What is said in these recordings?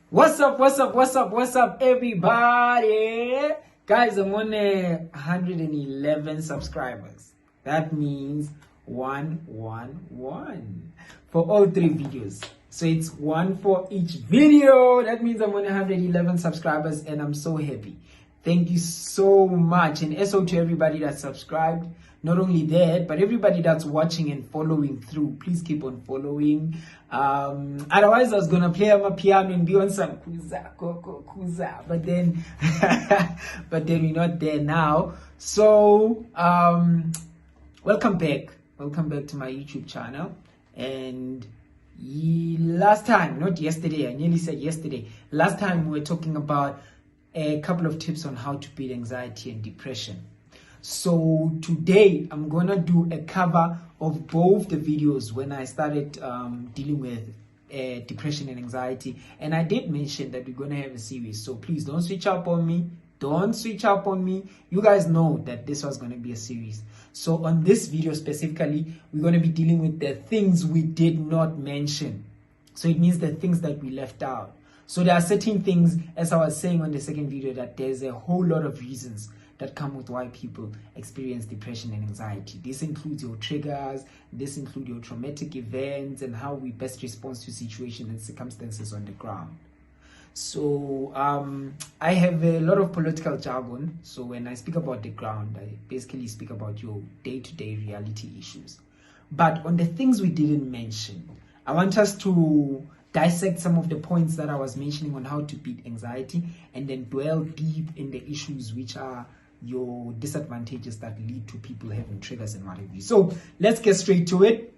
What's up, everybody? Guys, I'm on 111 subscribers. That means 111 for all three videos. So it's one for each video. That means I'm on 111 subscribers and I'm so happy. Thank you so much. And SO to everybody that subscribed. Not only that, but everybody that's watching and following through, please keep on following. Otherwise, I was gonna play on my piano and be on some kuza, but then, we're not there now. So, welcome back to my YouTube channel. And last time, not yesterday, I nearly said yesterday. Last time we were talking about a couple of tips on how to beat anxiety and depression. So today I'm gonna do a cover of both the videos when I started dealing with depression and anxiety, and I did mention that we're gonna have a series, so please don't switch up on me. You guys know that this was gonna be a series. So on this video specifically, we're gonna be dealing with the things we did not mention. So it means the things that we left out. So there are certain things, as I was saying on the second video, that there's a whole lot of reasons that come with why people experience depression and anxiety. This includes your triggers, this includes your traumatic events, and how we best respond to situations and circumstances on the ground. So I have a lot of political jargon. So when I speak about the ground, I basically speak about your day-to-day reality issues. But on the things we didn't mention, I want us to dissect some of the points that I was mentioning on how to beat anxiety, and then dwell deep in the issues which are your disadvantages that lead to people having triggers and what have you. So let's get straight to it.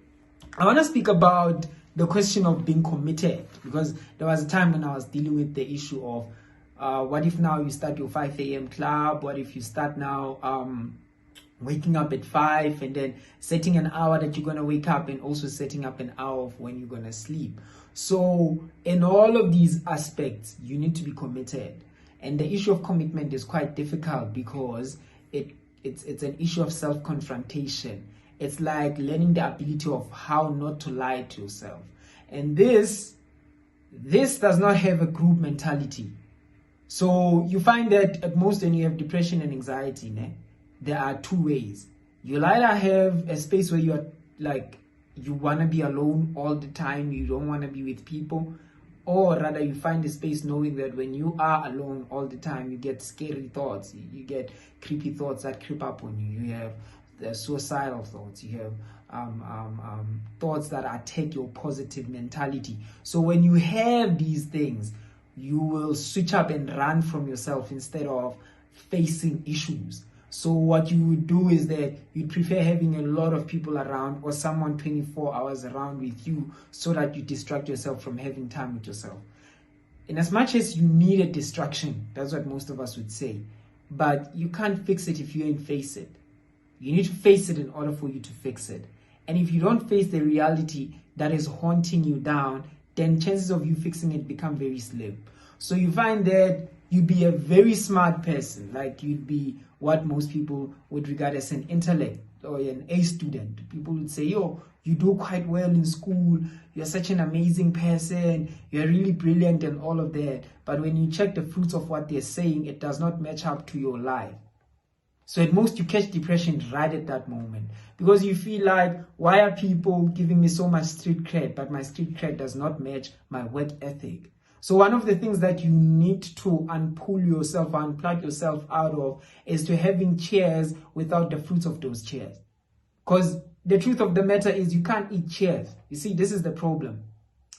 I want to speak about the question of being committed, because there was a time when I was dealing with the issue of what if now you start your 5 a.m. club? What if you start now waking up at 5 and then setting an hour that you're going to wake up, and also setting up an hour of when you're going to sleep? So in all of these aspects, you need to be committed. And the issue of commitment is quite difficult because it's an issue of self-confrontation. It's like learning the ability of how not to lie to yourself. And this does not have a group mentality. So you find that at most when you have depression and anxiety, there are two ways. You'll either have a space where you're like, you want to be alone all the time, you don't want to be with people, or rather you find a space knowing that when you are alone all the time, you get scary thoughts, you get creepy thoughts that creep up on you, you have the suicidal thoughts, you have thoughts that attack your positive mentality. So when you have these things, you will switch up and run from yourself instead of facing issues. So what you would do is that you'd prefer having a lot of people around, or someone 24 hours around with you, so that you distract yourself from having time with yourself. In as much as you need a distraction, that's what most of us would say, but you can't fix it if you ain't face it. You need to face it in order for you to fix it. And if you don't face the reality that is haunting you down, then chances of you fixing it become very slim. So you find that you'd be a very smart person, like you'd be what most people would regard as an intellect or an A student. People would say, yo, you do quite well in school, you're such an amazing person, you're really brilliant and all of that. But when you check the fruits of what they're saying, it does not match up to your life. So at most you catch depression right at that moment, because you feel like, why are people giving me so much street cred, but my street cred does not match my work ethic? So one of the things that you need to unplug yourself out of is to having chairs without the fruits of those chairs. Because the truth of the matter is you can't eat chairs. You see, this is the problem.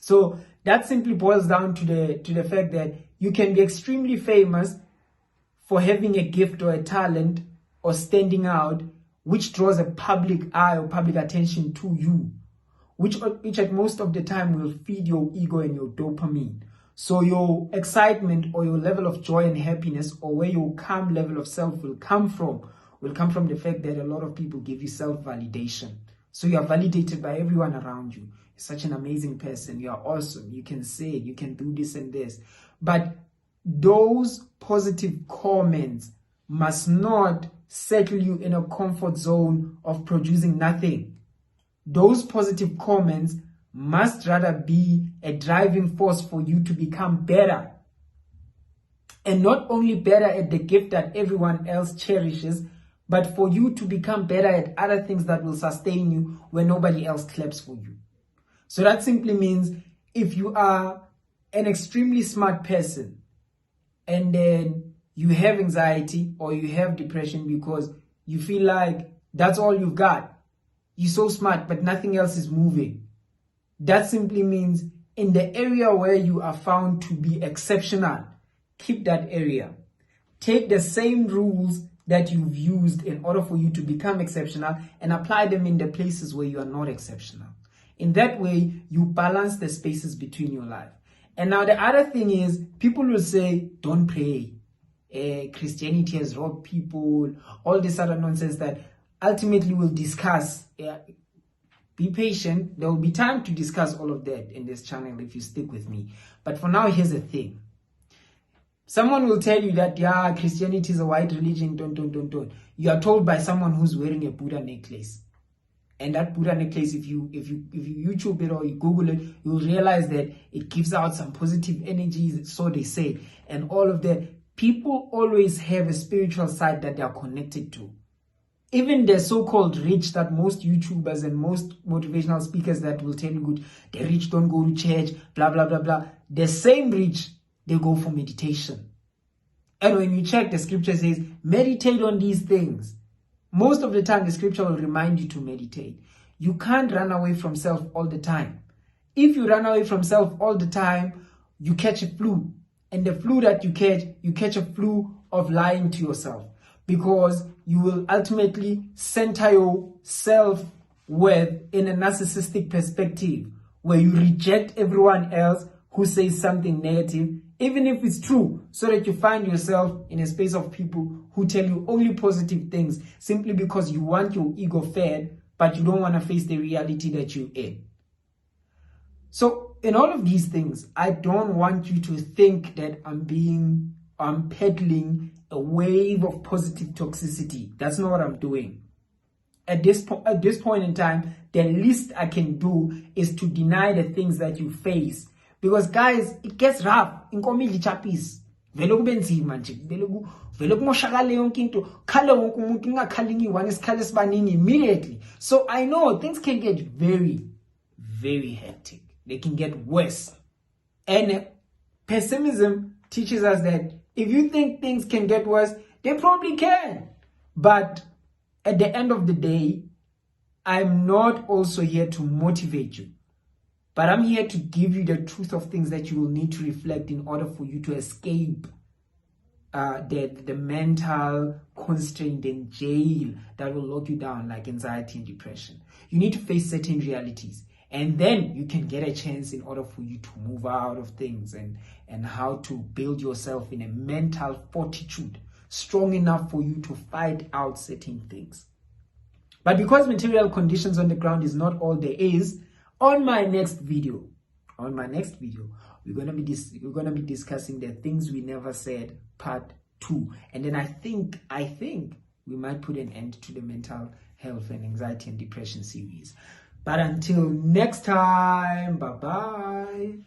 So that simply boils down to the fact that you can be extremely famous for having a gift or a talent or standing out, which draws a public eye or public attention to you, which at most of the time will feed your ego and your dopamine. So your excitement or your level of joy and happiness, or where your calm level of self will come from the fact that a lot of people give you self-validation. So you are validated by everyone around you. You're such an amazing person. You are awesome. You can say it. You can do this and this. But those positive comments must not settle you in a comfort zone of producing nothing. Those positive comments must rather be a driving force for you to become better. And not only better at the gift that everyone else cherishes, but for you to become better at other things that will sustain you when nobody else claps for you. So that simply means if you are an extremely smart person and then you have anxiety or you have depression because you feel like that's all you've got, you're so smart but nothing else is moving, that simply means in the area where you are found to be exceptional, keep that area. Take the same rules that you've used in order for you to become exceptional and apply them in the places where you are not exceptional. In that way, you balance the spaces between your life. And now the other thing is, people will say, don't pray. Christianity has robbed people, all this other nonsense that ultimately we'll discuss. Be patient. There will be time to discuss all of that in this channel if you stick with me. But for now, here's the thing. Someone will tell you that, yeah, Christianity is a white religion, don't. You are told by someone who's wearing a Buddha necklace. And that Buddha necklace, if you YouTube it or you Google it, you'll realize that it gives out some positive energies, so they say. And all of that. People always have a spiritual side that they are connected to. Even the so-called rich that most YouTubers and most motivational speakers that will tell you, good, the rich don't go to church, blah, blah, blah, blah. The same rich, they go for meditation. And when you check, the scripture says, meditate on these things. Most of the time, the scripture will remind you to meditate. You can't run away from self all the time. If you run away from self all the time, you catch a flu. And the flu that you catch a flu of lying to yourself. Because you will ultimately center your self-worth in a narcissistic perspective where you reject everyone else who says something negative, even if it's true, so that you find yourself in a space of people who tell you only positive things simply because you want your ego fed, but you don't want to face the reality that you're in. So in all of these things, I don't want you to think that I'm peddling a wave of positive toxicity. That's not what I'm doing. At this point in time, the least I can do is to deny the things that you face. Because guys, it gets rough. Inkomi lichapis. Vele kube nzima nje. Vele kumoshakale yonke into. Khale wonke umuntu ingakhali ngiyi-one isikhali esibaningi immediately. So I know things can get very, very hectic. They can get worse. And pessimism teaches us that if you think things can get worse, they probably can. But at the end of the day, I'm not also here to motivate you. But I'm here to give you the truth of things that you will need to reflect in order for you to escape the mental constraint and jail that will lock you down like anxiety and depression. You need to face certain realities. And then you can get a chance in order for you to move out of things and how to build yourself in a mental fortitude strong enough for you to fight out certain things. But because material conditions on the ground is not all there is, on my next video, we're gonna be discussing the things we never said, part 2. And then I think we might put an end to the mental health and anxiety and depression series. But until next time, bye-bye.